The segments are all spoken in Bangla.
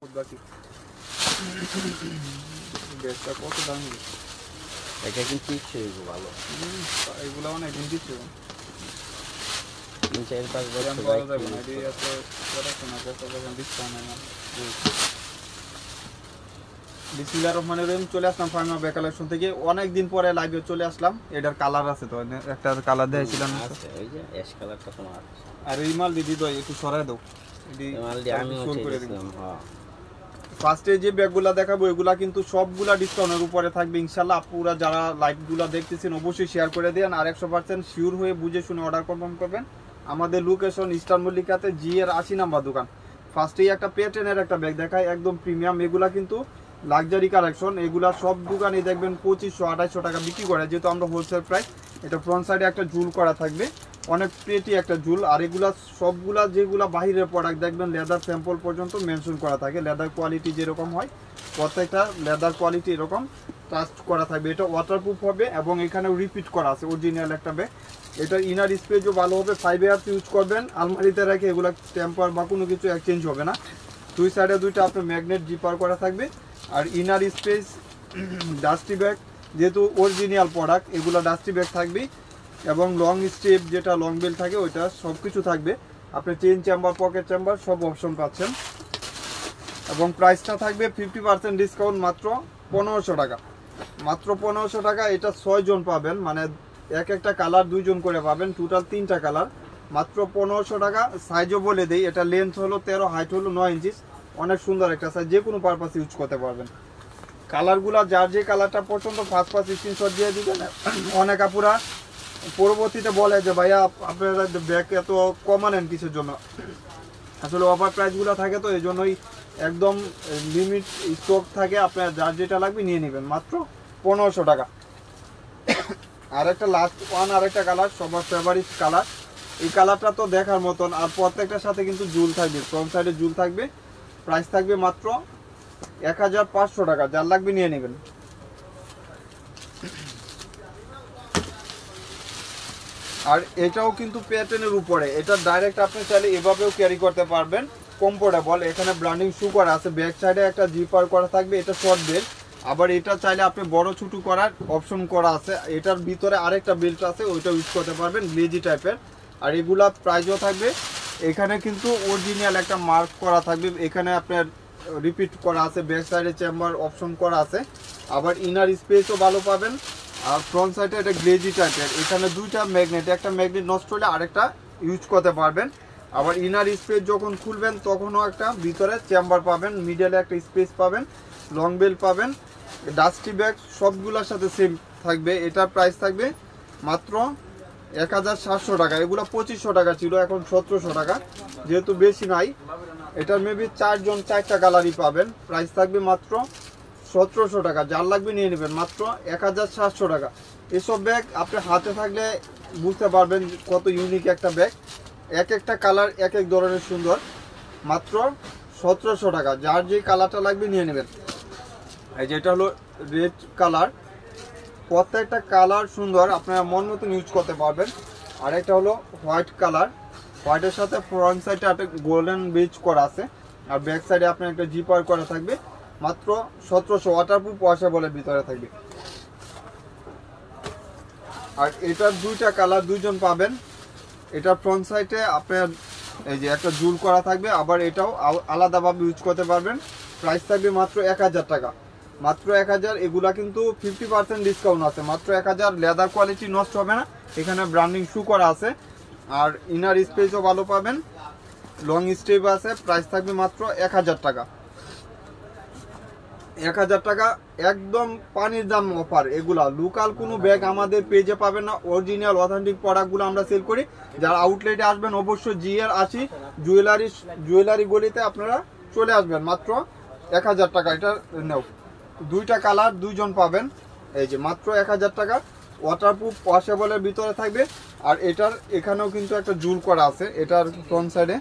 বাকি বেশটা কত দামি এটা কিন্তু ইচ্ছে ভালো এগুলো অনেকদিন দিচ্ছে 3-4-5 বছর বিসমিল্লাহির রহমানির রহিম। চলে আসলাম ফার্মা বে কালেকশন থেকে অনেকদিন পরে লাইভে চলে আসলাম। এটার কালার আছে তো একটা কালার দেখাইছিলাম ওই যে অ্যাশ কালারটা তোমার আর এই মাল দিদি তো একটু সরাই দাও মাল দিয়ে আমি করে দিলাম। হ্যাঁ ফার্স্টে যে ব্যাগগুলা দেখাবো এগুলা কিন্তু সবগুলা ডিসকাউন্টের উপরে থাকবে ইনশাআল্লাহ। আপুরা যারা লাইভগুলা দেখতেছেন অবশ্যই শেয়ার করে দেন আর 100% শিওর হয়ে বুঝে শুনে অর্ডার কনফার্ম করবেন। আমাদের লোকেশন ইস্টার্ন মল্লিকাতে জি এর 80 নাম্বার দোকান। ফার্স্টেই একটা পেটেনের একটা ব্যাগ দেখায় একদম প্রিমিয়াম। এগুলা কিন্তু লাক্সারি কালেকশন। এগুলা সব দোকানে দেখবেন 2500-2800 টাকা বিক্রি করে, যেহেতু আমরা হোলসেল প্রাইস। এটা ফ্রন্ট সাইডে একটা ঝুল করা থাকবে, অনেক পেটি একটা ঝুল। আর এগুলা সবগুলা যেগুলা বাহিরের প্রোডাক্ট দেখবেন লেদার স্যাম্পল পর্যন্ত মেনশন করা থাকে। লেদার কোয়ালিটি যেরকম হয় প্রত্যেকটা লেদার কোয়ালিটি এরকম ট্রাস্ট করা থাকবে। এটা ওয়াটারপ্রুফ হবে এবং এখানে রিপিট করা আছে অরিজিনাল একটা ব্যাগ। এটার ইনার স্পেসও ভালো হবে, 5 ইয়ার্স ইউজ করবেন। আলমারিতে রেখে এগুলো টেম্পার বা কোনো কিছু এক্সচেঞ্জ হবে না। দুই সাইডে দুইটা আপনার ম্যাগনেট জিপার করা থাকবে। আর ইনার স্পেস ডাস্টি ব্যাগ, যেহেতু অরিজিনাল প্রোডাক্ট এগুলো ডাস্টি ব্যাগ থাকবেই। এবং লং স্ট্রিপ যেটা লং বেল থাকে ওইটা সব কিছু থাকবে। আপনি চেইন চেম্বার পকেট চেম্বার সব অপশন পাচ্ছেন। এবং প্রাইসটা থাকবে 50% ডিসকাউন্ট, মাত্র 1500 টাকা। মাত্র 1500 টাকা। এটা 6 জন পাবেন, মানে এক একটা কালার 2 জন করে পাবেন, টোটাল 3টা কালার। মাত্র 1500 টাকা। সাইজও বলে দেই, এটা লেন্থ হলো 13, হাইট হলো 9 ইঞ্চি। অনেক সুন্দর একটা সাইজ, যে কোনো পারপাস ইউজ করতে পারবেন। কালারগুলা যার যে কালারটা পছন্দ ফার্স্ট স্ক্রিনশট দিয়ে দিবেন। অনেক আপুরা পরবর্তীতে বলে যে ভাইয়া আপনারা ব্যাগ এত কমানেন কিসের জন্য। আসলে অফার প্রাইসগুলো থাকে তো এই জন্যই একদম লিমিট স্টক থাকে। আপনার যার যেটা লাগবে নিয়ে নেবেন, মাত্র 1500 টাকা। আর একটা লাস্ট ওয়ান, আর একটা কালার সবার ফেভারিট কালার। এই কালারটা তো দেখার মতন। আর প্রত্যেকটার সাথে কিন্তু জুল থাকবে, ফ্রন্ট সাইডে জুল থাকবে। প্রাইস থাকবে মাত্র 1500 টাকা। যার লাগবে নিয়ে নেবেন। আর এটাও কিন্তু প্যাটার্নের উপরে, এটা ডাইরেক্ট আপনি চাইলে এভাবেও ক্যারি করতে পারবেন, কমফোর্টেবল। এখানে ব্র্যান্ডিং শু করা আছে, ব্যাক সাইডে একটা জিপার করা থাকবে। এটা শর্ট বেল্ট, আবার এটা চাইলে আপনি বড় ছোট করার অপশন করা আছে। এটার ভিতরে আরেকটা বেল্ট আছে, ওইটা ইউজ করতে পারবেন, গ্লেজি টাইপের। আর এগুলা প্রাইসও থাকবে। এখানে কিন্তু অরিজিনাল একটা মার্ক করা থাকবে। এখানে আপনার রিপিট করা আছে, ব্যাক সাইডে চেম্বার অপশন করা আছে। আবার ইনার স্পেসও ভালো পাবেন। আর ফ্রন্ট সাইডে এটা গ্লেজি টাইপের। এখানে দুইটা ম্যাগনেট, একটা ম্যাগনেট নষ্ট হলে আরেকটা ইউজ করতে পারবেন। আবার ইনার স্পেস যখন খুলবেন তখনও একটা ভিতরে চেম্বার পাবেন, মিডলে একটা স্পেস পাবেন, লং বেল পাবেন। ডাস্টি ব্যাগ সবগুলোর সাথে সেম থাকবে। এটার প্রাইস থাকবে মাত্র 1700 টাকা। এগুলো 2500 টাকা ছিল, এখন 1700 টাকা, যেহেতু বেশি নাই। এটার মেবি 4 জন 4টা কালারই পাবেন। প্রাইস থাকবে মাত্র 1700 টাকা। যার লাগবে নিয়ে নেবেন, মাত্র 1700 টাকা। এসব ব্যাগ আপনার হাতে থাকলে বুঝতে পারবেন কত ইউনিক একটা ব্যাগ। এক একটা কালার এক এক ধরনের সুন্দর। মাত্র 1700 টাকা। যার যে কালারটা লাগবে নিয়ে নেবেন। এই যে এটা হলো রেড কালার, প্রত্যেকটা কালার সুন্দর, আপনারা মন মতন ইউজ করতে পারবেন। আর একটা হলো হোয়াইট কালার, হোয়াইটের সাথে ফ্রন্ট সাইডে একটা গোল্ডেন বেজ করা আছে। আর ব্যাক সাইডে আপনার একটা জিপার করা থাকবে। মাত্র 1700, ওয়াটারপ্রুফ ওয়াশেবলের ভিতরে থাকবে। আর এটার দুইটা কালার 2 জন পাবেন। এটা ফ্রন্ট সাইডে আপনার এই যে একটা জুল করা থাকবে, আবার এটাও আলাদাভাবে ইউজ করতে পারবেন। প্রাইস থাকবে মাত্র 1000 টাকা। মাত্র 1000। এগুলা কিন্তু 50% ডিসকাউন্ট আছে, মাত্র 1000। লেদার কোয়ালিটি নষ্ট হবে না, এখানে ব্র্যান্ডিং শু করা আছে। আর ইনার স্পেসও ভালো পাবেন, লং স্টেপ আছে। প্রাইস থাকবে মাত্র 1000 টাকা। 1000 টাকা একদম পানির দাম অফার। এগুলা লোকাল কোনো ব্যাগ আমাদের পেজে পাবেন না। অরিজিনাল অথেন্টিক প্রোডাক্টগুলো আমরা সেল করি। যারা আউটলেটে আসবেন অবশ্যই জি এর 80 জুয়েলারি গলিতে আপনারা চলে আসবেন। মাত্র 1000 টাকা। এটা নেও, দুইটা কালার 2 জন পাবেন। এই যে মাত্র 1000 টাকা। ওয়াটারপ্রুফ ওয়াশেবলের ভিতরে থাকবে। আর এটার এখানেও কিন্তু একটা জুল করা আছে, এটার ফ্রন্ট সাইডে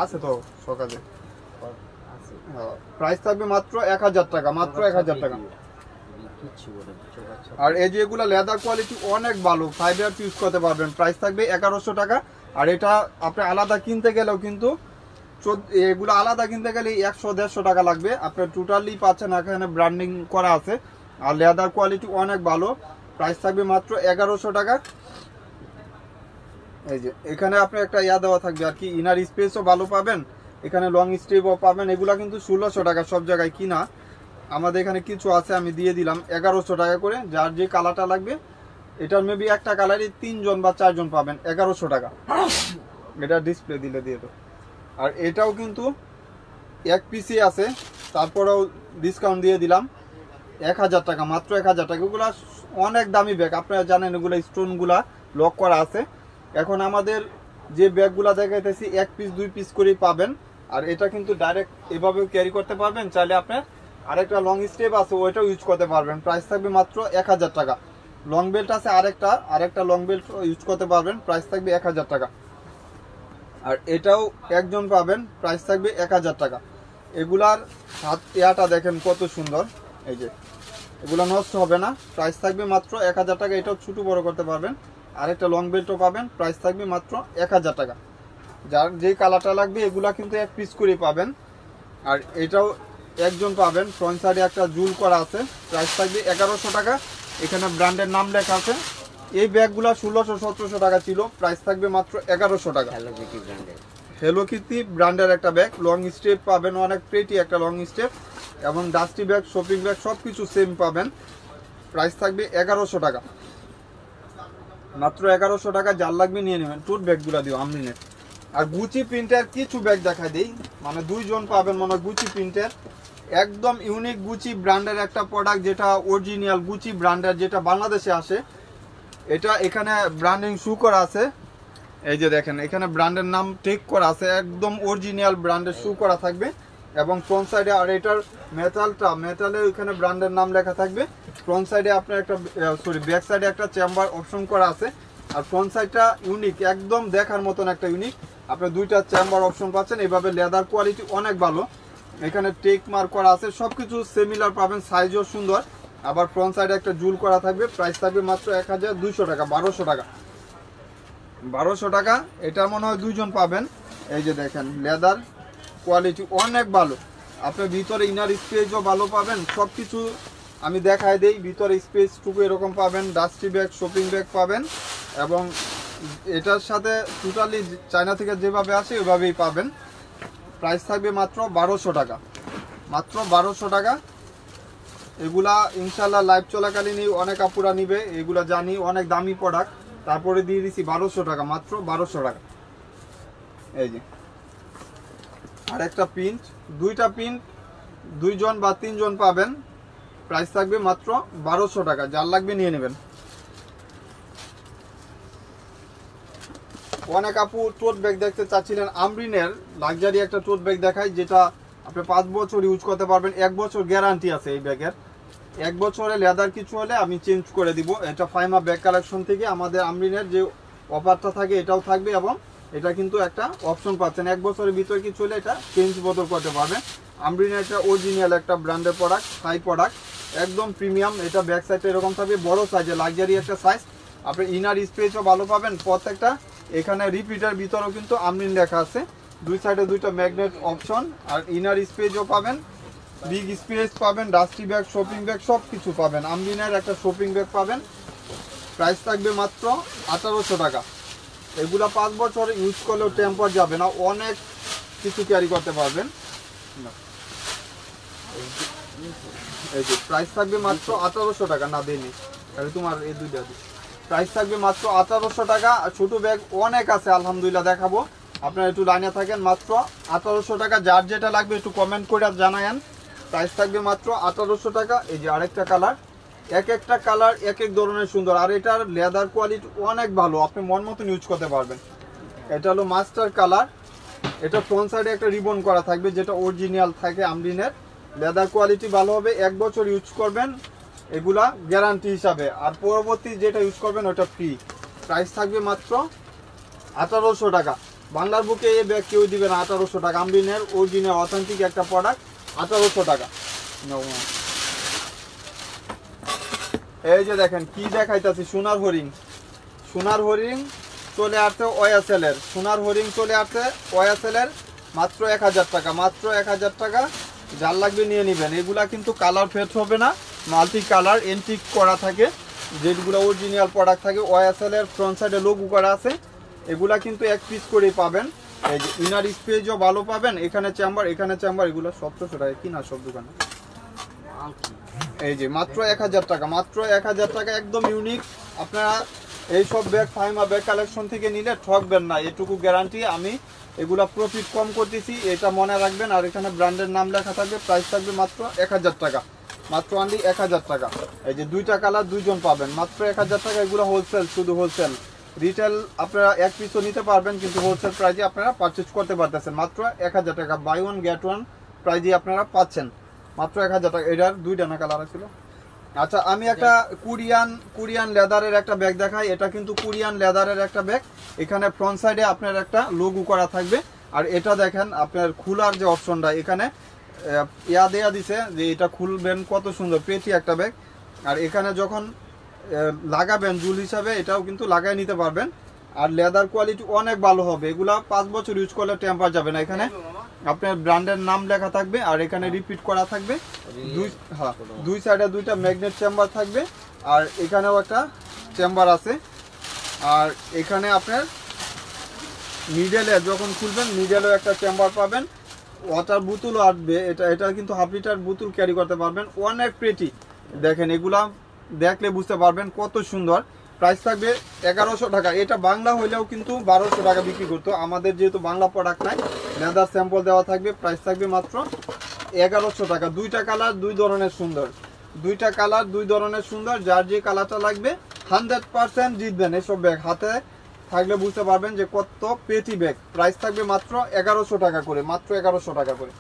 আছে তো সকালে। প্রাইস থাকবে মাত্র 1000 টাকা। মাত্র 1000 টাকা। আর এই যে এগুলা লেদার কোয়ালিটি অনেক ভালো, 5 ইয়ার্স ইউজ করতে পারবেন। প্রাইস থাকবে 1100 টাকা। আর এটা আপনি আলাদা কিনতে গেলেও কিন্তু এগুলো আলাদা কিনতে গেলে 100-150 টাকা লাগবে। আপনার টোটালি পাচ্ছেন এখানে ব্র্যান্ডিং করা আছে, আর লেদার কোয়ালিটি অনেক ভালো। প্রাইস থাকবে মাত্র 1100 টাকা। এই যে এখানে আপনি একটা দেওয়া থাকবে আর কি, ইনার স্পেসও ভালো পাবেন, এখানে লং স্ট্রিপও পাবেন। এগুলা কিন্তু 1600 টাকা সব জায়গায় কিনা, আমাদের এখানে কিছু আছে আমি দিয়ে দিলাম 1100 টাকা করে। যার যে কালারটা লাগবে, এটার মেবি একটা কালারই 3 জন বা 4 জন পাবেন 1100 টাকা। এটা ডিসপ্লে দিলে দিয়ে দেবো। আর এটাও কিন্তু এক পিসি আছে, তারপরেও ডিসকাউন্ট দিয়ে দিলাম 1000 টাকা, মাত্র 1000 টাকা। এগুলা অনেক দামি ব্যাগ, আপনারা জানেন এগুলো স্টোনগুলা লক করা আছে। এখন আমাদের যে ব্যাগগুলা দেখাইতেছি 1 পিস 2 পিস করেই পাবেন। আর এটা কিন্তু ডাইরেক্ট এভাবেও ক্যারি করতে পারবেন, চাইলে আপনার আরেকটা লং স্টেপ আছে ওইটাও ইউজ করতে পারবেন। প্রাইস থাকবে মাত্র 1000 টাকা। লং বেল্ট আছে আরেকটা লং বেল্ট ইউজ করতে পারবেন, প্রাইস থাকবে 1000 টাকা। আর এটাও একজন পাবেন, প্রাইস থাকবে 1000 টাকা। এগুলার হাত দেখেন কত সুন্দর, এই যে এগুলা নষ্ট হবে না, প্রাইস থাকবে মাত্র 1000 টাকা। এটাও ছোট বড় করতে পারবেন। আরেকটা লং বেল্টও পাবেন, প্রাইস থাকবে মাত্র 1000 টাকা। যার যে কালারটা লাগবে এগুলা কিন্তু 1 পিস করে পাবেন। আর এটাও একজন পাবেন, ফ্রন্ট সাইডে একটা জুল করা আছে, প্রাইস থাকবে 1100 টাকা। এখানে ব্র্যান্ডের নাম লেখা আছে। এই ব্যাগগুলা 1600-1700 টাকা ছিল, প্রাইস থাকবে মাত্র 1100 টাকা। হ্যালো কিটি ব্র্যান্ডের একটা ব্যাগ, লং স্টেপ পাবেন, অনেক প্রেটি একটা লং স্টেপ, এবং ডাস্টি ব্যাগ, শপিং ব্যাগ সবকিছু সেম পাবেন। প্রাইস থাকবে 1100 টাকা, মাত্র 1100 টাকা। যার লাগবে নিয়ে নেবেন। টুট ব্যাগগুলো দিও আমরিনের। আর গুচি প্রিন্টের কিছু ব্যাগ দেখা দেই, মানে 2 জন পাবেন মনে হয়। গুচি প্রিন্টের একদম ইউনিক গুচি ব্র্যান্ডের একটা প্রোডাক্ট, যেটা অরিজিনাল গুচি ব্র্যান্ডের, যেটা বাংলাদেশে আসে। এটা এখানে ব্র্যান্ডিং শু করা আছে, এই যে দেখেন এখানে ব্র্যান্ডের নাম টেক করা আছে, একদম অরিজিনাল ব্র্যান্ডের শু করা থাকবে। এবং ফ্রন্ট সাইডে, আর এটার মেটালে ওইখানে ব্র্যান্ডের নাম লেখা থাকবে। ফ্রন্ট সাইডে আপনার একটা ব্যাক সাইডে একটা চেম্বার অপশন করা আছে। আর ফ্রন্ট সাইডটা ইউনিক, একদম দেখার মতন একটা ইউনিক। আপনি 2টা চেম্বার অপশন পাচ্ছেন। এইভাবে লেদার কোয়ালিটি অনেক ভালো, এখানে টেক মার্ক করা আছে, সবকিছু সিমিলার পাবেন, সাইজও সুন্দর। আবার ফ্রন্ট সাইডে একটা জুল করা থাকবে, প্রাইস থাকবে মাত্র 1200 টাকা, 1200 টাকা, 1200 টাকা। এটা মনে হয় 2 জন পাবেন। এই যে দেখেন লেদার কোয়ালিটি অনেক ভালো, আপনার ভিতরে ইনার স্পেসও ভালো পাবেন। সব কিছু আমি দেখাই দেই, ভিতরে স্পেসটুকু এরকম পাবেন। ডাস্টি ব্যাগ, শপিং ব্যাগ পাবেন, এবং এটার সাথে টোটালি চায়না থেকে যেভাবে আসে ওইভাবেই পাবেন। প্রাইস থাকবে মাত্র 1200 টাকা, মাত্র 1200 টাকা। এগুলা ইনশাল্লাহ লাইভ চলাকালীনই অনেক আপুরা নিবে, এগুলা জানি অনেক দামি প্রোডাক্ট, তারপরে দিয়ে দিছি 1200 টাকা, মাত্র 1200 টাকা। এই যে আর একটা প্রিন্ট, 2টা প্রিন্ট 2 জন বা 3 জন পাবেন, প্রাইস থাকবে মাত্র 1200 টাকা। যার লাগবে নিয়ে নেবেন। অনেক আপু টোট ব্যাগ দেখতে চাচ্ছিলেন, আমরিনের লাক্সারি একটা টোট ব্যাগ দেখাই, যেটা আপনি 5 বছর ইউজ করতে পারবেন। 1 বছর গ্যারান্টি আছে এই ব্যাগের। 1 বছরে লেদার কিছু হলে আমি চেঞ্জ করে দিব। এটা ফাইমা ব্যাগ কালেকশন থেকে আমাদের আমরিনের যে অফারটা থাকে এটাও থাকবে, এবং এটা কিন্তু একটা অপশন পাচ্ছেন, 1 বছরের ভিতরে কিছু হলে এটা চেঞ্জ বদল করতে পারবেন। আমরিনের এটা অরিজিনাল একটা ব্র্যান্ডের প্রোডাক্ট, হাই প্রোডাক্ট, একদম প্রিমিয়াম। এটা ব্যাক সাইডটা এরকম থাকবে, বড় সাইজে লাক্সারি একটা সাইজ। আপনি ইনার স্পেসও ভালো পাবেন প্রত্যেকটা। এখানে রিপিটার ভিতরেও কিন্তু আমরিন লেখা আছে, 2 সাইডে 2টা ম্যাগনেট অপশন। আর ইনার স্পেসও পাবেন, বিগ স্পেস পাবেন, ডাস্টি ব্যাগ, শপিং ব্যাগ সব কিছু পাবেন। আমরিনের একটা শপিং ব্যাগ পাবেন, প্রাইস থাকবে মাত্র 1800 টাকা। এগুলা 5 বছর ইউজ করলেও টেম্পার যাবে না, অনেক কিছু ক্যারি করতে পারবেন। এই যে প্রাইস থাকবে মাত্র 1800 টাকা। না দেয়নি, তাহলে তোমার এই 2টা প্রাইস থাকবে মাত্র 1800 টাকা। ছোট ব্যাগ অনেক আছে আলহামদুলিল্লাহ, দেখাবো। আপনারা একটু লাইনে থাকেন, মাত্র 1800 টাকা। যার যেটা লাগবে একটু কমেন্ট করে জানায়েন। প্রাইস থাকবে মাত্র 1800 টাকা। এই যে আরেকটা কালার, এক একটা কালার এক এক ধরনের সুন্দর। আর এটার লেদার কোয়ালিটি অনেক ভালো, আপনি মন মতন ইউজ করতে পারবেন। এটা হলো মাস্টার কালার। এটা ফ্রন্ট সাইডে একটা রিবন করা থাকবে, যেটা অরিজিনাল থাকে আমরিনের। লেদার কোয়ালিটি ভালো হবে, 1 বছর ইউজ করবেন এগুলা গ্যারান্টি হিসাবে। আর পরবর্তী যেটা ইউজ করবেন ওটা ফ্রি। প্রাইস থাকবে মাত্র 1800 টাকা। বাংলার বুকে এই ব্যাগ কেউ দিবে না 1800 টাকা। আমরিনের অরিজিনাল অথেন্টিক একটা প্রোডাক্ট, 1800 টাকা। এই যে দেখেন কি দেখাইতেছি, সোনার হরিণ। সোনার হরিণ চলে আসছে ওয়াসেলের, সোনার হরিং চলে আসছে ওয়াসেলের, মাত্র 1000 টাকা, মাত্র 1000 টাকা। যার লাগবে নিয়ে নেবেন। এগুলা কিন্তু কালার ফেড হবে না, মাল্টি কালার এন্টিক করা থাকে, যেগুলো অরিজিনাল প্রোডাক্ট থাকে। ওয়াসেলের ফ্রন্ট সাইডে লোগো করা আছে। এগুলা কিন্তু এক পিস করেই পাবেন। এই যে ইনার স্পেসও ভালো পাবেন। এখানে চেম্বার, এখানে চেম্বার, এগুলো 1700 টাকা কিনা সব দোকানে। এই যে মাত্র 1000 টাকা, মাত্র 1000 টাকা, একদম ইউনিক। আপনারা এইসব ব্যাগ ফাইমা ব্যাগ কালেকশন থেকে নিলে ঠকবেন না, এটুকু গ্যারান্টি। আমি এগুলা প্রফিট কম করতেছি, এটা মনে রাখবেন। আর এখানে ব্র্যান্ডের নাম লেখা থাকবে, প্রাইস থাকবে মাত্র 1000 টাকা, মাত্র অনলি 1000 টাকা। এই যে দুইটা কালার দুইজন পাবেন, মাত্র 1000 টাকা। এগুলো হোলসেল, শুধু হোলসেল। রিটেল আপনারা এক পিসও নিতে পারবেন, কিন্তু হোলসেল প্রাইজে আপনারা পারচেজ করতে পারতেছেন মাত্র 1000 টাকা। বাই ওয়ান গেট ওয়ান প্রাইজে আপনারা পাচ্ছেন মাত্র 1000 টাকা। এটার দুইটা না কালার ছিল। আচ্ছা, আমি একটা কুরিয়ান লেদারের একটা ব্যাগ দেখাই। এটা কিন্তু কুরিয়ান লেদারের একটা ব্যাগ। এখানে ফ্রন্ট সাইডে আপনার একটা লোগো করা থাকবে। আর এটা দেখেন আপনার খোলার যে অপশনটা, এখানে ইয়া দেয়া দিছে যে এটা খুলবেন, কত সুন্দর পেটি একটা ব্যাগ। আর এখানে যখন লাগাবেন জুল হিসাবে, এটাও কিন্তু লাগাই নিতে পারবেন। আর লেদার কোয়ালিটি অনেক ভালো হবে। এগুলা 5 বছর ইউজ করলে টেম্পার যাবে না। এখানে আপনার ব্র্যান্ডের নাম লেখা থাকবে, আর এখানে রিপিট করা থাকবে। দুই সাইডে দুইটা ম্যাগনেট চেম্বার থাকবে, আর এখানেও একটা চেম্বার আছে। আর এখানে আপনার মিডলে যখন খুলবেন, মিডলেও একটা চেম্বার পাবেন। ওয়াটার বোতলও আসবে। এটা কিন্তু হাফ লিটার বোতল ক্যারি করতে পারবেন। অনেক প্রেটি দেখেন, এগুলা দেখলে বুঝতে পারবেন কত সুন্দর। প্রাইস থাকবে 1100 টাকা। এটা বাংলা হইলেও কিন্তু 1200 টাকা বিক্রি করতো। আমাদের যেহেতু বাংলা প্রোডাক্ট নাই, লেদার স্যাম্পল দেওয়া থাকবে। প্রাইস থাকবে মাত্র 1100 টাকা। দুইটা কালার দুই ধরনের সুন্দর, দুইটা কালার দুই ধরনের সুন্দর। যার যে কালারটা লাগবে 100% জিতবেন। এসব ব্যাগ হাতে থাকলে বুঝতে পারবেন যে কত পেটি ব্যাগ। প্রাইস থাকবে মাত্র 1100 টাকা করে, মাত্র 1100 টাকা করে।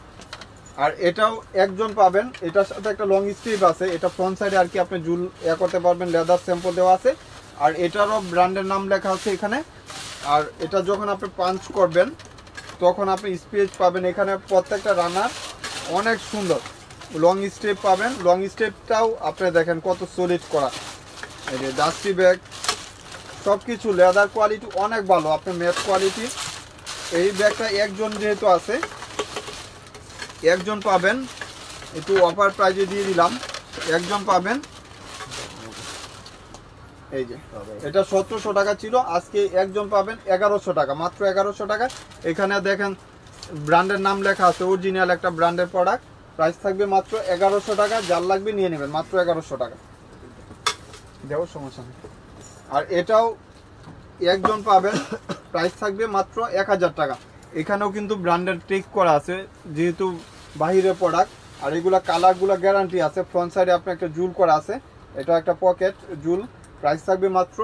আর এটাও একজন পাবেন। এটার সাথে একটা লং স্ট্রিপ আছে। এটা ফ্রন্ট সাইডে আর কি আপনি জুল করতে পারবেন, লেদার স্যাম্পল দেওয়া আছে। আর এটারও ব্র্যান্ডের নাম লেখা আছে এখানে। আর এটা যখন আপনি পাঞ্চ করবেন, তখন আপনি স্পেস পাবেন। এখানে প্রত্যেকটা রানার অনেক সুন্দর লং স্টেপ পাবেন। লং স্টেপটাও আপনি দেখেন কত সলিড করা। এই যে ডাস্টি ব্যাগ, সব কিছু লেদার কোয়ালিটি অনেক ভালো, আপনি ম্যাট কোয়ালিটির। এই ব্যাগটা একজন যেহেতু আছে, একজন পাবেন। একটু অফার প্রাইজে দিয়ে দিলাম, একজন পাবেন। এই যে এটা 1700 টাকা ছিল, আজকে একজন পাবেন 1100 টাকা, মাত্র 1100 টাকা। এখানে দেখেন ব্র্যান্ডের নাম লেখা আছে, অরিজিনাল একটা ব্র্যান্ডের প্রোডাক্ট। প্রাইস থাকবে মাত্র 1100 টাকা। যার লাগবে নিয়ে নেবেন, মাত্র 1100 টাকা। দেওয়ার সমস্যা নেই। আর এটাও একজন পাবেন, প্রাইস থাকবে মাত্র 1000 টাকা। এখানেও কিন্তু ব্র্যান্ডের টেক করা আছে, যেহেতু বাহিরের প্রোডাক্ট। আর এগুলা কালারগুলো গ্যারান্টি আছে। ফ্রন্ট সাইডে আপনার একটা জুল করা আছে, এটা একটা পকেট জুল। প্রাইস থাকবে মাত্র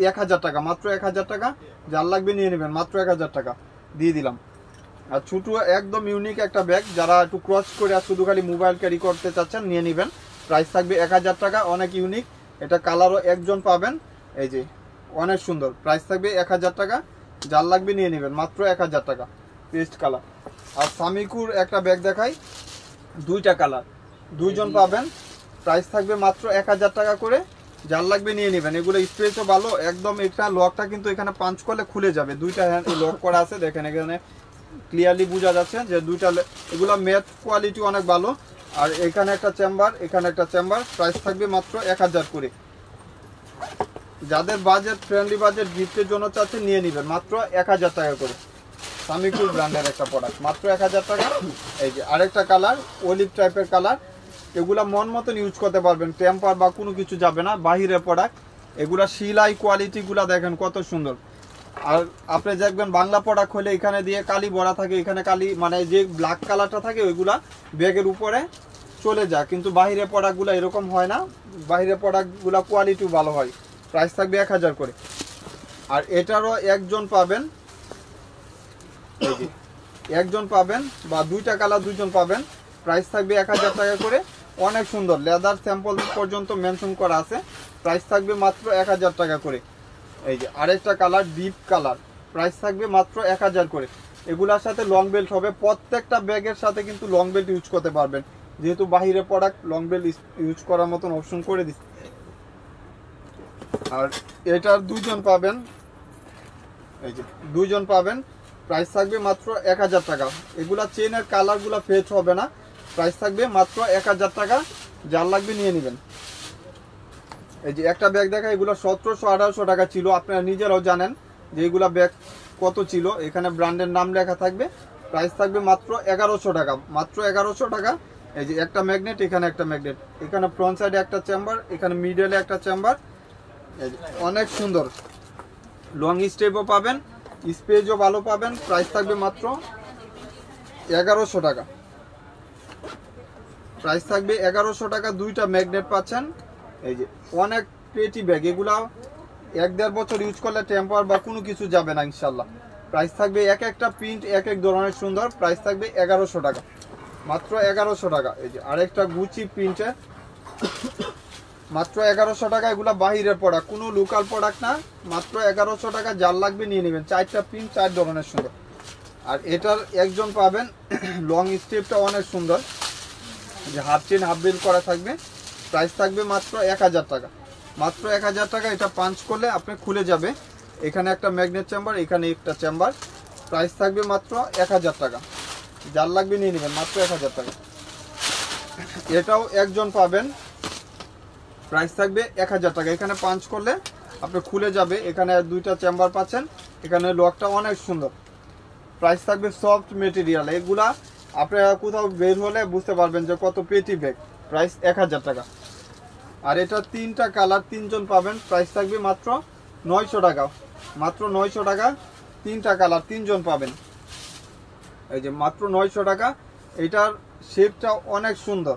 1000 টাকা, মাত্র 1000 টাকা। যার লাগবে নিয়ে নেবেন, মাত্র 1000 টাকা দিয়ে দিলাম। আর ছোট একদম ইউনিক একটা ব্যাগ, যারা একটু ক্রস করে আর শুধু খালি মোবাইল ক্যারি করতে চাচ্ছেন নিয়ে নেবেন। প্রাইস থাকবে 1000 টাকা, অনেক ইউনিক। এটা কালারও একজন পাবেন, এই যে অনেক সুন্দর। প্রাইস থাকবে 1000 টাকা। যার লাগবে নিয়ে নেবেন, মাত্র 1000 টাকা, পেস্ট কালার। আর সামিকুর একটা ব্যাগ দেখাই, দুইটা কালার, দুইজন পাবেন। প্রাইস থাকবে মাত্র 1000 টাকা করে। যার লাগবে নিয়ে নেবেন। এগুলো স্পেসও ভালো একদম। এটা লকটা কিন্তু এখানে পাঞ্চ করলে খুলে যাবে। দুইটা হ্যান্ড লক করা আছে, দেখেন এখানে ক্লিয়ারলি বোঝা যাচ্ছে যে দুইটা। এগুলো ম্যাট কোয়ালিটি অনেক ভালো। আর এখানে একটা চেম্বার, এখানে একটা চেম্বার। প্রাইস থাকবে মাত্র 1000 করে। যাদের বাজেট ফ্রেন্ডলি, বাজেট গিফটের জন্য চাচ্ছে নিয়ে নেবেন, মাত্র 1000 টাকা করে। সামিকুল ব্র্যান্ডের একটা প্রোডাক্ট, মাত্র 1000 টাকা। এই যে আরেকটা কালার, অলিভ টাইপের কালার। এগুলা মন মতন ইউজ করতে পারবেন, টেম্পার বা কোনো কিছু যাবে না, বাহিরের প্রোডাক্ট। এগুলা সিলাই কোয়ালিটিগুলা দেখেন কত সুন্দর। আর আপনি দেখবেন বাংলা প্রোডাক্ট হলে এখানে দিয়ে কালি ভরা থাকে, এখানে কালি মানে যে ব্ল্যাক কালারটা থাকে ওইগুলা ব্যাগের উপরে চলে যায়। কিন্তু বাহিরের প্রোডাক্টগুলো এরকম হয় না, বাহিরের প্রোডাক্টগুলো কোয়ালিটিও ভালো হয়। প্রাইস থাকবে 1000 করে। আর এটারও একজন পাবেন, এই যে একজন পাবেন, বা দুইটা কালার দুইজন পাবেন। প্রাইস থাকবে 1000 টাকা করে। অনেক সুন্দর, লেদার স্যাম্পল পর্যন্ত মেনশন করা আছে। প্রাইস থাকবে মাত্র 1000 টাকা করে। এই যে আরেকটা কালার, ডিপ কালার। প্রাইস থাকবে মাত্র 1000 করে। এগুলার সাথে লং বেল্ট হবে, প্রত্যেকটা ব্যাগের সাথে কিন্তু লং বেল্ট ইউজ করতে পারবেন, যেহেতু বাহিরের প্রোডাক্ট লং বেল্ট ইউজ করার মতন অপশন করে দিচ্ছে। আর এটার দুইজন পাবেন, এই যে দুইজন পাবেন, প্রাইস থাকবে মাত্র 1000 টাকা। এগুলা চেনের কালারগুলো ফেড হবে না, প্রাইস থাকবে মাত্র 1000 টাকা। যার লাগবে নিয়ে নেবেন। এই যে একটা ব্যাগ দেখা, এগুলো 1700-1800 টাকা ছিল। আপনারা নিজেরাও জানেন যে এগুলা ব্যাগ কত ছিল। এখানে ব্র্যান্ডের নাম লেখা থাকবে, প্রাইস থাকবে মাত্র 1100 টাকা, মাত্র 1100 টাকা। এই যে একটা ম্যাগনেট, এখানে একটা ম্যাগনেট, এখানে ফ্রন্ট সাইডে একটা চেম্বার, এখানে মিডলে একটা চেম্বার। এই যে অনেক সুন্দর, লং স্টেপও পাবেন, স্পেসও ভালো পাবেন। প্রাইস থাকবে মাত্র 1100 টাকা, প্রাইস থাকবে 1100 টাকা। দুইটা ম্যাগনেট পাচ্ছেন। এই যে অনেক পেটি ব্যাগ, এগুলা 1-1.5 বছর ইউজ করলে টেম্পার বা কোনো কিছু যাবে না ইনশাল্লাহ। প্রাইস থাকবে এক একটা প্রিন্ট এক এক ধরনের সুন্দর। প্রাইস থাকবে 1100 টাকা, মাত্র 1100 টাকা। এই যে আরেকটা গুচি প্রিন্টের, মাত্র 1100 টাকা। এগুলা বাহিরের প্রোডাক্ট, কোনো লোকাল প্রোডাক্ট না, মাত্র 1100 টাকা। যার লাগবে নিয়ে নেবেন। 4টা প্রিন্ট 4 ধরনের সুন্দর। আর এটার একজন পাবেন, লং স্টেপটা অনেক সুন্দর, যে হাফ চেন হাফ বেল করা থাকবে। প্রাইস থাকবে মাত্র 1000 টাকা, মাত্র 1000 টাকা। এটা পাঞ্চ করলে আপনি খুলে যাবে। এখানে একটা ম্যাগনেট চেম্বার, এখানে একটা চেম্বার। প্রাইস থাকবে মাত্র 1000 টাকা। যার লাগবে নিয়ে নেবেন, মাত্র 1000 টাকা। এটাও একজন পাবেন, প্রাইস থাকবে 1000 টাকা। এখানে পাঞ্চ করলে আপনি খুলে যাবে। এখানে দুইটা চেম্বার পাচ্ছেন, এখানে লকটা অনেক সুন্দর। প্রাইস থাকবে সফট মেটেরিয়াল। এগুলা আপনারা কোথাও বের হলে বুঝতে পারবেন যে কত পেটি ব্যাগ। প্রাইস 1000 টাকা। আর এটা 3টা কালার, 3জন পাবেন। প্রাইস থাকবে মাত্র 900 টাকা, মাত্র 900 টাকা। 3টা কালার 3জন পাবেন। এই যে মাত্র 900 টাকা। এটার শেপটা অনেক সুন্দর।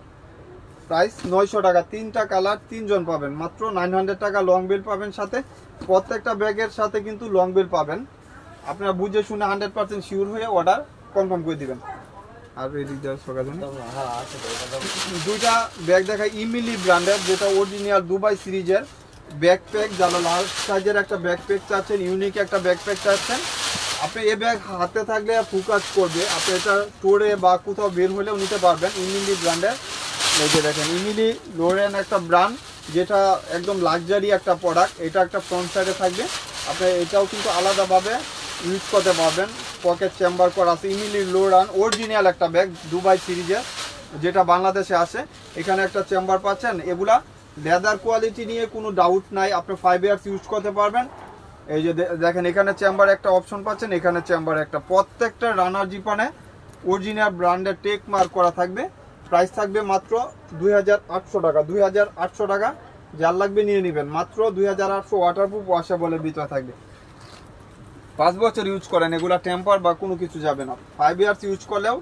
প্রাইস 900 টাকা। 3টা কালার 3জন পাবেন, মাত্র 900 টাকা। লং বেল পাবেন সাথে, প্রত্যেকটা ব্যাগের সাথে কিন্তু লং বেল পাবেন। আপনারা বুঝে শুনে 100% শিওর হয়ে অর্ডার কনফার্ম করে দিবেন। আর দুইটা ব্যাগ দেখায়, ইমিলি ব্র্যান্ডের, যেটা অরিজিনাল দুবাই সিরিজের ব্যাকপ্যাক। যারা লার্জ সাইজের একটা ব্যাকপ্যাক চাচ্ছেন, ইউনিক একটা ব্যাকপ্যাক চাচ্ছেন, আপনি এই ব্যাগ হাতে থাকলে ফোকাস করবে। আপনি এটা স্টোরে বা কোথাও বের হলেও নিতে পারবেন। ইমিলি ব্র্যান্ডের, এই যে দেখেন, ইমিলি লোরেন একটা ব্র্যান্ড, যেটা একদম লাক্সারি একটা প্রোডাক্ট। এটা একটা ফ্রন্ট সাইডে থাকবে, আপনি এটাও কিন্তু আলাদাভাবে ইউজ করতে পারবেন। পকেট চেম্বার করা আছে। ইমিলি লোরান অরিজিনাল একটা ব্যাগ দুবাই সিরিজের, যেটা বাংলাদেশে আসে। এখানে একটা চেম্বার পাচ্ছেন। এগুলা লেদার কোয়ালিটি নিয়ে কোনো ডাউট নাই, আপনি 5 ইয়ার্স ইউজ করতে পারবেন। এই যে দেখেন, এখানে চেম্বার একটা অপশন পাচ্ছেন, এখানে চেম্বার একটা। প্রত্যেকটা রানার জিপানে অরিজিনাল ব্র্যান্ডের টেক মার্ক করা থাকবে। প্রাইস থাকবে মাত্র 2800 টাকা, 2800 টাকা। যার লাগবে নিয়ে নেবেন, মাত্র 2800। ওয়াটারপ্রুফ, ওয়াশেবলের ভিতরে থাকবে। 5 বছর ইউজ করেন, এগুলা টেম্পার বা কোনো কিছু যাবে না। 5 ইয়ার্স ইউজ করলেও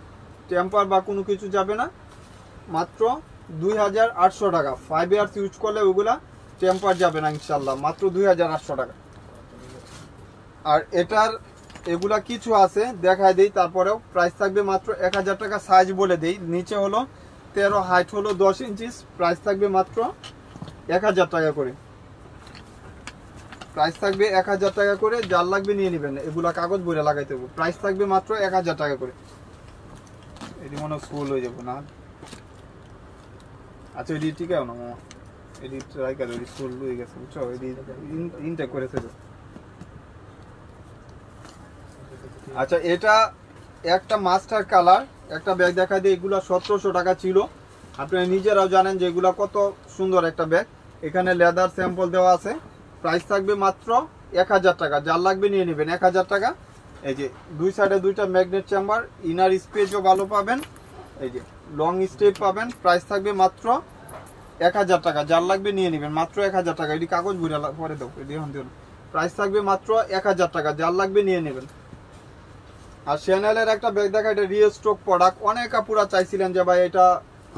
টেম্পার বা কোনো কিছু যাবে না। মাত্র 2800 টাকা। 5 ইয়ার্স ইউজ করলে ওগুলা টেম্পার যাবে না ইনশাল্লাহ, মাত্র 2800 টাকা। আর এটার এগুলা কিছু আছে দেখায় দেই, তারপরেও প্রাইস থাকবে মাত্র 1000 টাকা। সাইজ বলে দেই, নিচে হলো 13, হাইট হলো 10 ইঞ্চি। প্রাইস থাকবে মাত্র 1000 টাকা করে। প্রাইস থাকবে 1000 টাকা করে। যার লাগবে নিয়ে নেবেন। এগুলা কাগজ বইরে লাগাইতে হবে। প্রাইস থাকবে মাত্র 1000 টাকা করে। এটি মনে হয় ফুল হয়ে যাবো না। আচ্ছা, এটি ঠিক আছে না মামা, এটি ট্রাই করে, এটি ফুল হয়ে গেছে, বুঝছো? এটি ইনটেক করেছে। আচ্ছা, এটা একটা মাস্টার কালার একটা ব্যাগ দেখা দিয়ে, এগুলা 1700 টাকা ছিল। আপনারা নিজেরাও জানেন যে এগুলা কত সুন্দর একটা ব্যাগ। এখানে লেদার স্যাম্পল দেওয়া আছে। প্রাইস থাকবে মাত্র 1000 টাকা। যার লাগবে নিয়ে নেবেন, 1000 টাকা। এই যে দুই সাইডে দুইটা ম্যাগনেট চেম্বার, ইনার স্পেসও ভালো পাবেন। এই যে লং স্টেপ পাবেন। প্রাইস থাকবে মাত্র 1000 টাকা। যার লাগবে নিয়ে নেবেন, মাত্র 1000 টাকা। এটি কাগজ বুড়ে পরে দাও, এটি এখন দিও। প্রাইস থাকবে মাত্র 1000 টাকা। যার লাগবে নিয়ে নেবেন। আর চ্যানেলের একটা ব্যাগ দেখা, এটা রিস্টক প্রোডাক্ট। অনেক আপুরা চাইছিলেন যে ভাই এটা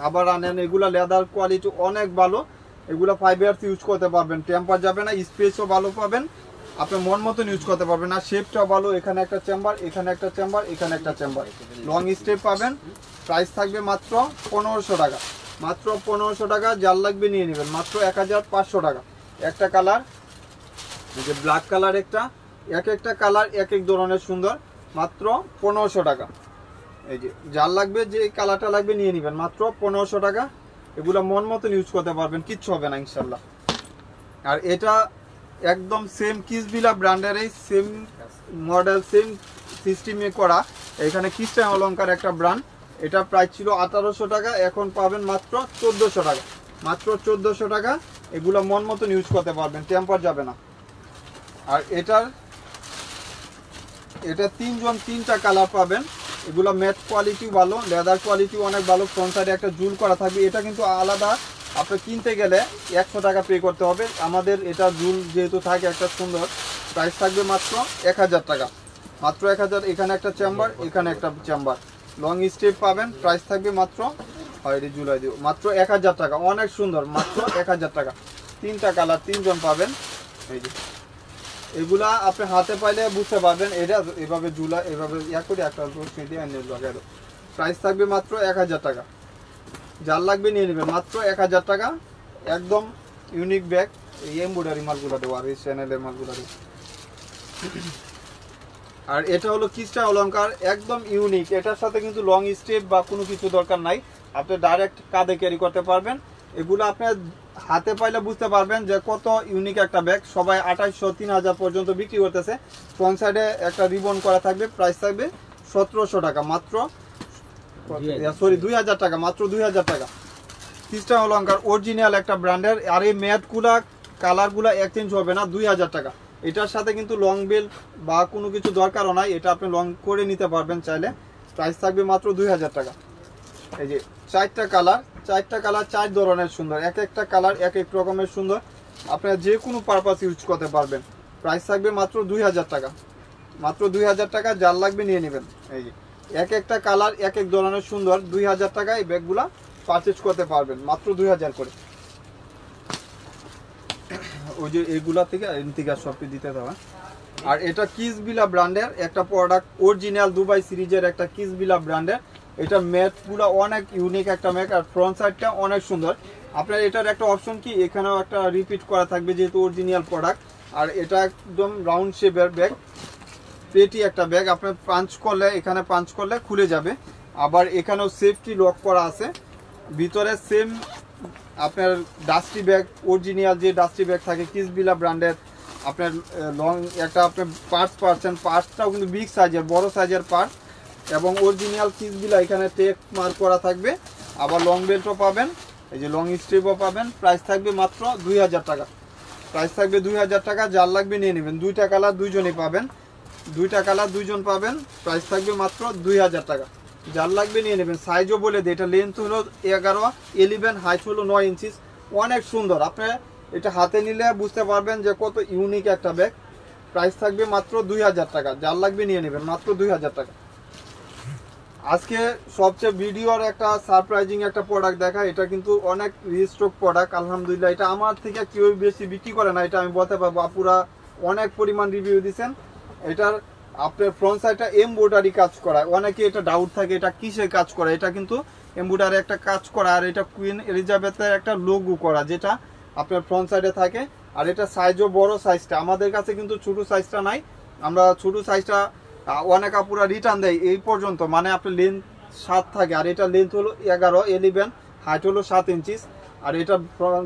আবার আনেন। এগুলা লেদার কোয়ালিটি অনেক ভালো। এগুলা 5 ইয়ার্স ইউজ করতে পারবেন, টেম্পার যাবে না, স্পেসও ভালো পাবেন, আপনি মন মতন ইউজ করতে পারবেন। আর শেপটাও ভালো। এখানে একটা চেম্বার, এখানে একটা চেম্বার, এখানে একটা চেম্বার, লং স্টেপ পাবেন। প্রাইস থাকবে মাত্র 1500 টাকা, মাত্র 1500 টাকা। যার লাগবে নিয়ে নেবেন, মাত্র 1500 টাকা। একটা কালার, এই যে ব্ল্যাক কালার একটা, এক একটা কালার এক এক ধরনের সুন্দর, মাত্র 1500 টাকা। এই যে যার লাগবে, যে কালারটা লাগবে নিয়ে নেবেন, মাত্র 1500 টাকা। এগুলো মন মতন ইউজ করতে পারবেন, কিচ্ছু হবে না ইনশাল্লাহ। আর এটা একদম সেম কিসবিলা ব্র্যান্ডের এই সেম মডেল সেম সিস্টেমে করা এখানে খ্রিস্টান অলংকার একটা ব্র্যান্ড। এটা প্রাইস ছিল 1800 টাকা, এখন পাবেন মাত্র 1400 টাকা, মাত্র 1400 টাকা। এগুলো মন মতন ইউজ করতে পারবেন, টেম্পার যাবে না। আর এটা তিনজন তিনটা কালার পাবেন। এগুলো ম্যাট কোয়ালিটি ভালো, লেদার কোয়ালিটি অনেক ভালো, ফ্রন্ট সাইডে একটা জুল করা থাকবে। এটা কিন্তু আলাদা আপনি কিনতে গেলে 100 টাকা পে করতে হবে। আমাদের এটা জুল যেহেতু থাকে একটা সুন্দর, প্রাইস থাকবে মাত্র 1000 টাকা, মাত্র 1000। এখানে একটা চেম্বার, এখানে একটা চেম্বার, লং স্টেপ পাবেন, প্রাইস থাকবে মাত্র জুলাই দিব মাত্র 1000 টাকা। অনেক সুন্দর, মাত্র 1000 টাকা। তিনটা কালার, তিনজন পাবেন। এই যে এগুলা আপনি হাতে পাইলে বুঝতে পারবেন। এটা এভাবে জুলা এভাবে করে একটা লাগাই দেবো। প্রাইস থাকবে মাত্র 1000 টাকা। যার লাগবে নিয়ে নেবেন, মাত্র 1000 টাকা। একদম ইউনিক ব্যাগ। এই এমব্রয়ডারি মালগুলো দেবো আর এই চ্যানেলের মালগুলো দেবো। আর এটা হলো খ্রিস্টান অলংকার, একদম ইউনিক। এটার সাথে কিন্তু লং স্টেপ বা কোনো কিছু দরকার নাই, আপনি ডাইরেক্ট কাঁধে ক্যারি করতে পারবেন। এগুলো আপনি হাতে পাইলে বুঝতে পারবেন যে কত ইউনিক একটা ব্যাগ। সবাই 2800 3000 পর্যন্ত বিক্রি করতেছে। ফ্রন্ট সাইডে একটা রিবন করা থাকবে, প্রাইস থাকবে 1700 টাকা, মাত্র 2000 টাকা, মাত্র 2000 টাকা। খ্রিস্টান অলংকার অরিজিনাল একটা ব্র্যান্ডের। আর এই ম্যাটগুলা কালারগুলা এক্সচেঞ্জ হবে না, 2000 টাকা। এটার সাথে কিন্তু লং বেল্ট বা কোনো কিছু দরকারও নাই, এটা আপনি লং করে নিতে পারবেন চাইলে। প্রাইস থাকবে মাত্র 2000 টাকা। এই যে চারটা কালার, চার ধরনের সুন্দর, এক একটা কালার এক এক রকমের সুন্দর, আপনারা যে কোনো পারপাস ইউজ করতে পারবেন। প্রাইস থাকবে মাত্র 2000 টাকা, মাত্র 2000 টাকা। যার লাগবে নিয়ে নেবেন। এই যে এক একটা কালার এক এক ধরনের সুন্দর, 2000 টাকা এই ব্যাগগুলা পারচেজ করতে পারবেন, মাত্র 2000 করে। ওই যে এগুলা থেকে সবটি দিতে দেওয়া। আর এটা কিসবিলা ব্র্যান্ডের একটা প্রোডাক্ট, অরিজিনাল দুবাই সিরিজের একটা কিসবিলা ব্র্যান্ডের। এটা ম্যাটগুলো অনেক ইউনিক একটা ম্যাট, আর ফ্রন্ট সাইডটা অনেক সুন্দর। আপনার এটার একটা অপশন কি, এখানেও একটা রিপিট করা থাকবে যেহেতু অরিজিনাল প্রোডাক্ট। আর এটা একদম রাউন্ড শেপের ব্যাগ, পেটি একটা ব্যাগ। আপনার পাঞ্চ করলে, এখানে পাঞ্চ করলে খুলে যাবে। আবার এখানেও সেফটি লক করা আছে। ভিতরে সেম আপনার ডাস্টি ব্যাগ, অরিজিনাল যে ডাস্টি ব্যাগ থাকে কিসবিলা ব্র্যান্ডের। আপনার লং একটা আপনার পার্টস পাচ্ছেন, পার্টসটাও কিন্তু বিগ সাইজের, বড় সাইজের পার্টস। এবং অরিজিনাল কিসবিলা এখানে টেক মার্ক করা থাকবে। আবার লং বেল্টও পাবেন, এই যে লং স্ট্রিপও পাবেন। প্রাইস থাকবে মাত্র 2000 টাকা, প্রাইস থাকবে 2000 টাকা। যার লাগবে নিয়ে নেবেন। দুইটা কালার দুইজনই পাবেন, দুইটা কালার দুইজন পাবেন। প্রাইস থাকবে মাত্র 2000 টাকা। যার লাগবে নিয়ে নেবেন। সাইজও বলে দিই, এটা লেন্থ হলো 11, 11, হাইট হলো 9 ইঞ্চি। অনেক সুন্দর, আপনি এটা হাতে নিলে বুঝতে পারবেন যে কত ইউনিক একটা ব্যাগ। প্রাইস থাকবে মাত্র 2000 টাকা। যার লাগবে নিয়ে নেবেন, মাত্র 2000 টাকা। আজকে সবচেয়ে ভিডিওর একটা সারপ্রাইজিং একটা প্রোডাক্ট দেখা। এটা কিন্তু অনেক রিস্টক প্রোডাক্ট, আলহামদুলিল্লাহ। এটা আমার থেকে কেউ বেশি বিক্রি করে না, এটা আমি বলতে পারবো। আপুরা অনেক পরিমাণ রিভিউ দিচ্ছেন। এটার আপনার ফ্রন্ট সাইডটা এমব্রয়ডারি কাজ করা। অনেকে এটা ডাউট থাকে এটা কিসের কাজ করা, এটা কিন্তু এমব্রয়ডারি একটা কাজ করা। আর এটা কুইন এলিজাবেথের একটা লোগো করা, যেটা আপনার ফ্রন্ট সাইডে থাকে। আর এটা সাইজও বড় সাইজটা, আমাদের কাছে কিন্তু ছোট সাইজটা নাই। আমরা ছোট সাইজটা অনেক আপুরা রিটার্ন দেয় এই পর্যন্ত, মানে আপনার লেন্থ 7 থাকে। আর এটা লেন্থ হলো 11, 11, হাইট হলো 7 ইঞ্চি। আর এটা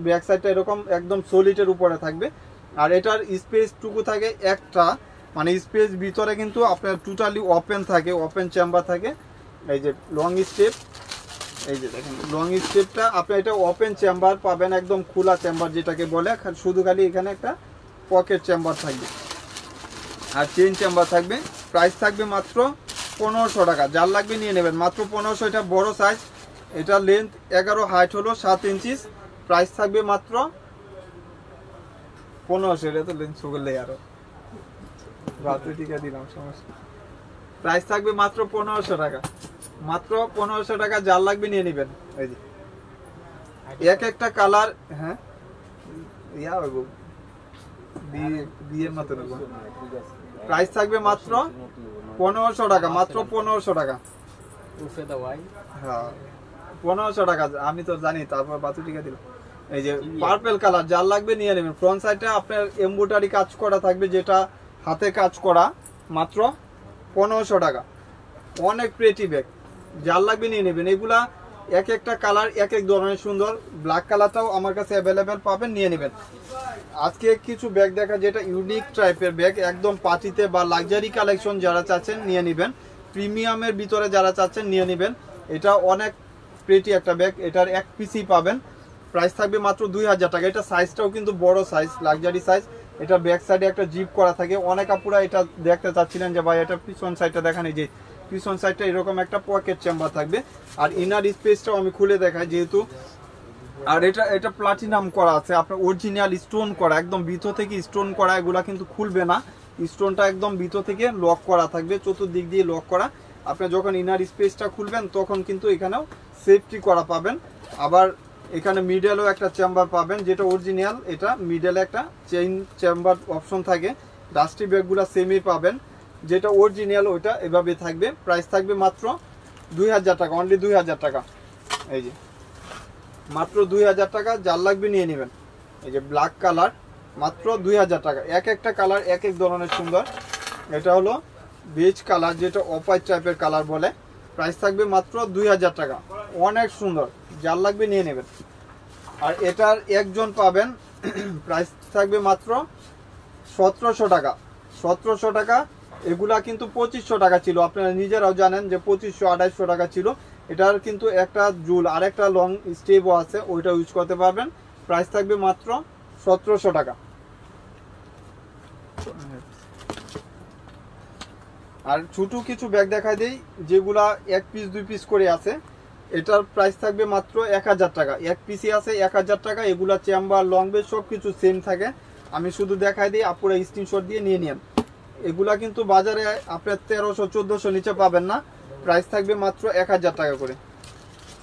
ব্যাক সাইডটা এরকম একদম সলিডের উপরে থাকবে। আর এটার স্পেসটুকু থাকে একটা, মানে স্পেস ভিতরে কিন্তু আপনার টোটালি ওপেন থাকে, ওপেন চেম্বার থাকে। এই যে লং স্টেপ, এই যে দেখেন লং স্টেপটা আপনি এটা ওপেন চেম্বার পাবেন, একদম খোলা চেম্বার যেটাকে বলে। শুধু খালি এখানে একটা পকেট চেম্বার থাকবে আর চেইন চেম্বার থাকবে। প্রাইস থাকবে মাত্র 1500 টাকা। যার লাগবে নিয়ে নেবেন, মাত্র 1500। এটা বড় সাইজ, এটা লেন্থ 11, হাইট হলো 7 ইঞ্চি। প্রাইস থাকবে মাত্র 1500। এটা তো লেন্থ সুগলে আরো রাতে টিকা দিলাম, সমস্যা। প্রাইস থাকবে মাত্র 1500 টাকা, মাত্র 1500 টাকা। যার লাগবে নিয়ে নেবেন। এই যে এক একটা কালার, হ্যাঁ ইয়া হইব বিয়ের মতো। প্রাইস থাকবে মাত্র 1500 টাকা, মাত্র 1500 টাকা। হ্যাঁ 1500 টাকা, আমি তো জানি। তারপর বাতু টিকা দিলাম। এই যে পার্পল কালার, যার লাগবে নিয়ে নেবেন। ফ্রন্ট সাইডটা আপনার এমব্রয়ডারি কাজ করা থাকবে, যেটা হাতে কাজ করা, মাত্র 1500 টাকা। অনেক প্রেটি ব্যাগ, যার লাগবে নিয়ে নেবেন। এগুলা এক একটা কালার এক এক ধরনের সুন্দর। ব্ল্যাক কালারটাও আমার কাছে অ্যাভেলেবেল পাবেন, নিয়ে নেবেন। আজকে কিছু ব্যাগ দেখা যেটা ইউনিক টাইপের ব্যাগ, একদম পার্টিতে বা লাক্সারি কালেকশন যারা চাচ্ছেন নিয়ে নেবেন, প্রিমিয়ামের ভিতরে যারা চাচ্ছেন নিয়ে নেবেন। এটা অনেক প্রিটি একটা ব্যাগ, এটার এক পিসই পাবেন, প্রাইস থাকবে মাত্র 2000 টাকা। এটা সাইজটাও কিন্তু বড় সাইজ, লাক্সারি সাইজ। এটা ব্যাক সাইডে একটা জিপ করা থাকে। অনেক আপুরা এটা দেখতে চাচ্ছিলেন যে ভাই এটা পিছন সাইডটা দেখান, এই যে পিছন সাইডটা এরকম একটা পকেট চেম্বার থাকবে। আর ইনার স্পেসটাও আমি খুলে দেখাই যেহেতু। আর এটা প্লাটিনাম করা আছে, আপনার অরিজিনাল স্টোন করা, একদম ভিতর থেকে স্টোন করা, এগুলা কিন্তু খুলবে না। স্টোনটা একদম ভিতর থেকে লক করা থাকবে, চতুর্দিক দিয়ে লক করা। আপনি যখন ইনার স্পেসটা খুলবেন তখন কিন্তু এখানেও সেফটি করা পাবেন। আবার এখানে মিডলেও একটা চেম্বার পাবেন যেটা অরিজিনাল, এটা মিডলে একটা চেইন চেম্বার অপশন থাকে। ডাস্টি ব্যাগগুলো সেমই পাবেন, যেটা অরিজিনাল ওইটা এভাবে থাকবে। প্রাইস থাকবে মাত্র 2000 টাকা, অনলি 2000 টাকা। এই যে মাত্র 2000 টাকা, যার লাগবে নিয়ে নেবেন। এই যে ব্ল্যাক কালার, মাত্র 2000 টাকা। এক একটা কালার এক এক ধরনের সুন্দর। এটা হলো বেজ কালার, যেটা অফ হোয়াইট টাইপের কালার বলে। প্রাইস থাকবে মাত্র 2000 টাকা, অনেক সুন্দর, যার লাগবে নিয়ে নেবেন। আর এটার একজন পাবেন, প্রাইস থাকবে মাত্র 1700 টাকা। 1700 টাকা। এগুলা কিন্তু 2500 টাকা ছিল, আপনারা নিজেরাও জানেন যে 2500-2800 টাকা ছিল। এটার কিন্তু একটা জুল আর একটা লং স্টেপও আছে, ওইটা ইউজ করতে পারবেন। প্রাইস থাকবে মাত্র 1700 টাকা। আর ছোট কিছু ব্যাগ দেখাই দেই যেগুলা এক পিস 2 পিস করে আছে। এটার প্রাইস থাকবে মাত্র 1000 টাকা। এক পিসই আছে 1000 টাকা। এগুলা চেম্বার, লং বেজ সব কিছু সেম থাকে। আমি শুধু দেখাই দিই, আপনারা স্ক্রিনশট দিয়ে নিয়ে নেন। এগুলা কিন্তু বাজারে আপনার 1300-1400 নিচে পাবেন না। প্রাইস থাকবে মাত্র 1000 টাকা করে,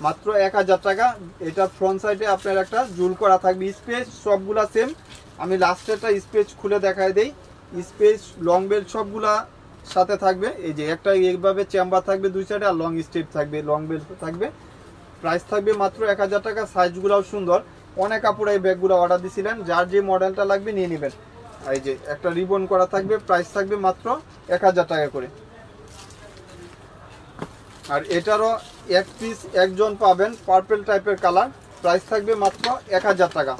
মাত্র 1000 টাকা। এটা ফ্রন্ট সাইডে আপনার একটা জুল করা থাকবে, স্পেস সবগুলা সেম। আমি লাস্টেরটা স্পেস খুলে দেখাই দেই। স্পেস, লং বেল্ট সবগুলা সাথে থাকবে। এই যে একটা এইভাবে চেম্বার থাকবে দুই সাইডে, আর লং স্টেপ থাকবে, লং বেল্ট থাকবে। প্রাইস থাকবে মাত্র 1000 টাকা। সাইজগুলাও সুন্দর। অনেক কাপড় এই ব্যাগগুলো অর্ডার দিছিলেন, যার যে মডেলটা লাগবে নিয়ে নেবেন। এই যে একটা রিবন করা থাকবে, প্রাইস থাকবে মাত্র 1000 টাকা করে। আর এটারও এক পিস একজন পাবেন, পার্পল টাইপের কালার। প্রাইস থাকবে মাত্র 1000 টাকা।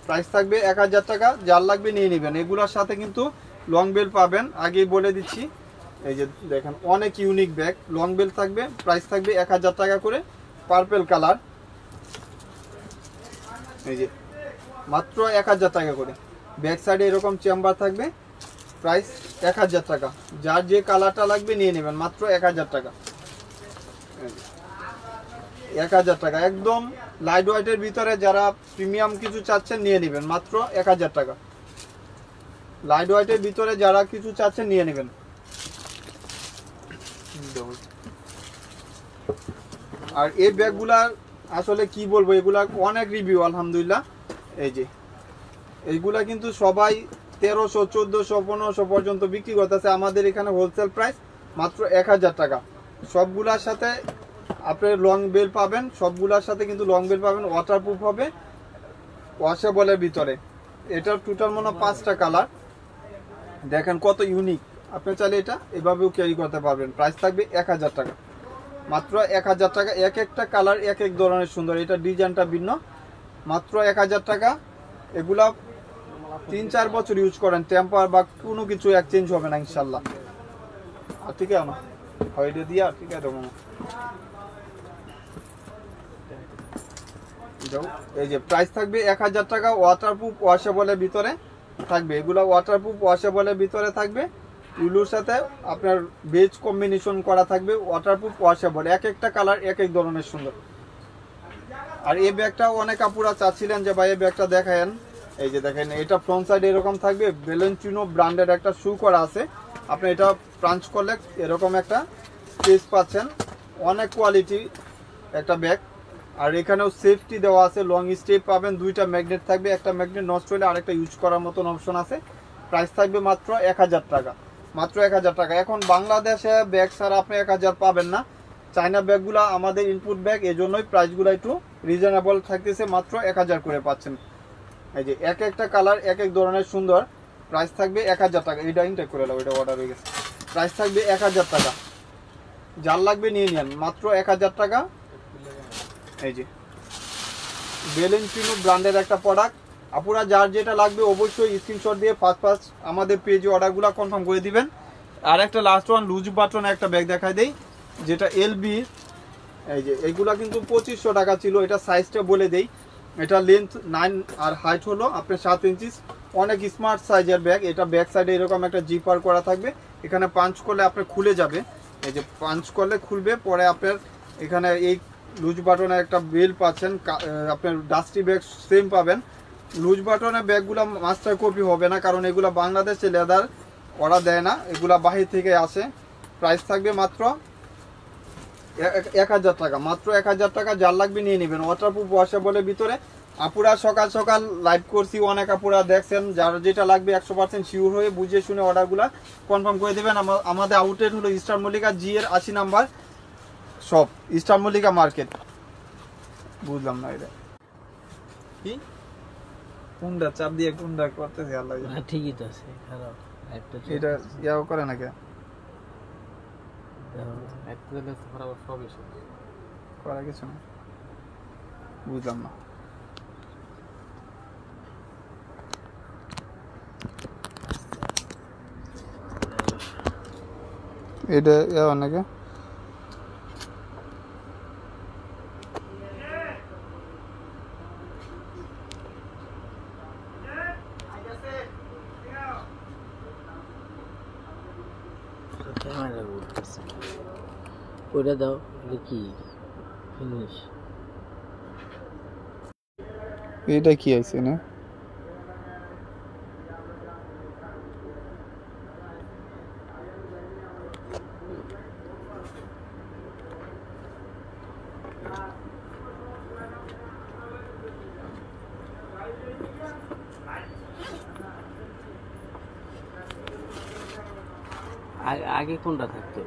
প্রাইস থাকবে 1000 টাকা, যার লাগবে নিয়ে নেবেন। এগুলোর সাথে কিন্তু লং বেল পাবেন, আগেই বলে দিচ্ছি। এই যে দেখেন অনেক ইউনিক ব্যাগ, লং বেল থাকবে। প্রাইস থাকবে 1000 টাকা করে, পার্পল কালার। এই যে মাত্র 1000 টাকা করে। ব্যাক সাইডে এরকম চেম্বার থাকবে, প্রাইস 1000 টাকা। যার যে কালারটা লাগবে নিয়ে নেবেন, মাত্র 1000 টাকা। 1000 টাকা একদম লাইট ওয়েটের ভিতরে যারা প্রিমিয়াম কিছু চাচ্ছেন নিয়ে নেবেন, মাত্র 1000 টাকা। লাইট ওয়েটের ভিতরে যারা কিছু চাচ্ছেন নিয়ে নেবেন। আর এই ব্যাগগুলার আসলে কি বলবো, এগুলা অনেক রিভিউ আলহামদুলিল্লাহ। এই যে এইগুলা কিন্তু সবাই 1300, 1400, 1500 পর্যন্ত বিক্রি করতেছে। আমাদের এখানে হোলসেল প্রাইস মাত্র 1000 টাকা। সবগুলার সাথে আপনার লং বেল পাবেন, সবগুলার সাথে কিন্তু লং বেল পাবেন। ওয়াটারপ্রুফ হবে, ওয়াশেবলের ভিতরে। এটার টোটাল মনে হয় 5টা কালার। দেখেন কত ইউনিক। আপনি চাইলে এটা এভাবেও ক্যারি করতে পারবেন। প্রাইস থাকবে 1000 টাকা, মাত্র 1000 টাকা। এক একটা কালার এক এক ধরনের সুন্দর, এটা ডিজাইনটা ভিন্ন। মাত্র 1000 টাকা। এগুলা 3-4 বছর ইউজ করেন, টেম্পার বা কোনো কিছু এক্সচেঞ্জ হবে না ইনশাল্লাহ। আর ঠিক আছে আমার হয়তো দিয়া ঠিক আছে মামা। এই যে প্রাইস থাকবে 1000 টাকা। ওয়াটারপ্রুফ, ওয়াশেবলের ভিতরে থাকবে। এগুলো ওয়াটারপ্রুফ, ওয়াশেবলের ভিতরে থাকবে। ইউলুর সাথে আপনার বেজ কম্বিনেশন করা থাকবে, ওয়াটারপ্রুফ, ওয়াশেবল। এক একটা কালার এক এক ধরনের সুন্দর। আর এই ব্যাগটা অনেক আপুরা চাচ্ছিলেন যে ভাই এই ব্যাগটা দেখায়েন। এই যে দেখেন, এটা ফ্রন্ট সাইডে এরকম থাকবে। ভ্যালেন্টিনো ব্র্যান্ডের একটা শু করা আছে। আপনি এটা পাঞ্চ করলে এরকম একটা স্পেস পাচ্ছেন। অনেক কোয়ালিটি একটা ব্যাগ। আর এখানেও সেফটি দেওয়া আছে, লং স্টেপ পাবেন। 2টা ম্যাগনেট থাকবে, একটা ম্যাগনেট নষ্ট হলে আরেকটা ইউজ করার মতন অপশন আছে। প্রাইস থাকবে মাত্র 1000 টাকা, মাত্র 1000 টাকা। এখন বাংলাদেশে ব্যাগ ছাড়া আপনি 1000 পাবেন না। চায়না ব্যাগগুলো আমাদের ইনপুট ব্যাগ, এই জন্যই প্রাইসগুলো একটু রিজনেবল থাকতেছে। মাত্র 1000 করে পাচ্ছেন। এই যে এক একটা কালার এক এক ধরনের সুন্দর। প্রাইস থাকবে 1000 টাকা। এটা ইনটেক করে নাও, এটা অর্ডার হয়ে গেছে। প্রাইস থাকবে 1000 টাকা, যার লাগবে নিয়ে নেন, মাত্র 1000 টাকা। এই যে ভ্যালেন্টিনো ব্র্যান্ডের একটা প্রোডাক্ট। আপনারা যার যেটা লাগবে অবশ্যই স্ক্রিনশট দিয়ে ফার্স্ট আমাদের পেজে অর্ডারগুলো কনফার্ম করে দিবেন। আর একটা লাস্ট ওয়ান লুজ বাটন একটা ব্যাগ দেখাই দেই, যেটা এলবি। এই যে এইগুলা কিন্তু 2500 টাকা ছিল। এটা সাইজটা বলে দেই, এটা লেন্থ 9 আর হাইট হলো আপনার 7 ইঞ্চি। অনেক স্মার্ট সাইজের ব্যাগ। এটা ব্যাক সাইডে এরকম একটা জিপার করা থাকবে, এখানে পাঞ্চ করলে আপনার খুলে যাবে। এই যে পাঞ্চ করলে খুলবে, পরে আপনার এখানে এই লুজ বাটনের একটা বেল পাচ্ছেন। আপনার ডাস্টি ব্যাগ সেম পাবেন। লুজ বাটনের ব্যাগগুলো মাস্টার কপি হবে না, কারণ এগুলো বাংলাদেশে লেদার ওরা দেয় না, এগুলা বাহির থেকে আসে। প্রাইস থাকবে মাত্র 1000 টাকা, মাত্র 1000 টাকা। যার লাগবে নিয়ে নেবেন। ওয়াটারপ্রুফ ওয়াশেবলের ভিতরে। আপুরা সকাল সকাল লাইভ করছি, অনেক আপুরা দেখছেন। যার যেটা লাগবে 100% শিওর হয়ে বুঝে শুনে অর্ডারগুলো কনফার্ম করে দেবেন। আমাদের আউটলেট হলো স্টার মল্লিকা জি এর 80 number shop, star Mallika market. বুঝলাম না এটা কি কোনটা চাপ দিয়ে কোনটা করতেছে আল্লাহ জানে। না ঠিকই তো আছে, খারাপ একটা এটা ইয়াও করে নাকি একটা দিলে খারাপ সবই করা কিছু না, বুঝলাম না। এটা ইয়াও নাকি ক্যামেরা উঠতেছে, ওইটা দাও। এটা কি ফিনিশ? এটা কি আছে না আগে কোনটা থাকতো?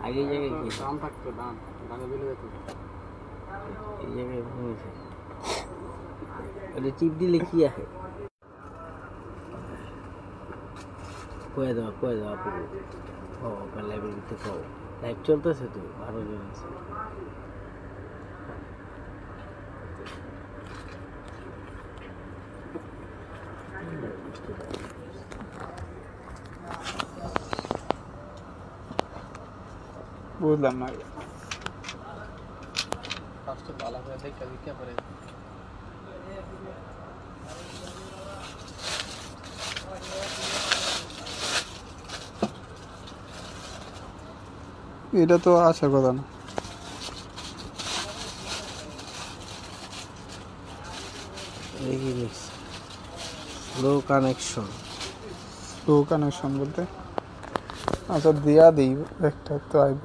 আগে জায়গায় কি দাম থাকতো? দামে বেড়ে যেত। এই জায়গায় ভেঙেছে। এটা টিপ দিলে কি আসে? কয়ে দাও আপু। ও লাইভের ভিতরে কও, লাইভ চলতেছে তো, আরো জন আছে। বুঝলাম না। ফার্স্টে ভালো করে দেখা দিতে পারে। এটা তো আসার কথা না। Slow connection. স্লো কানেকশন বলতে আচ্ছা দিয়া দিই একটা তো আইব।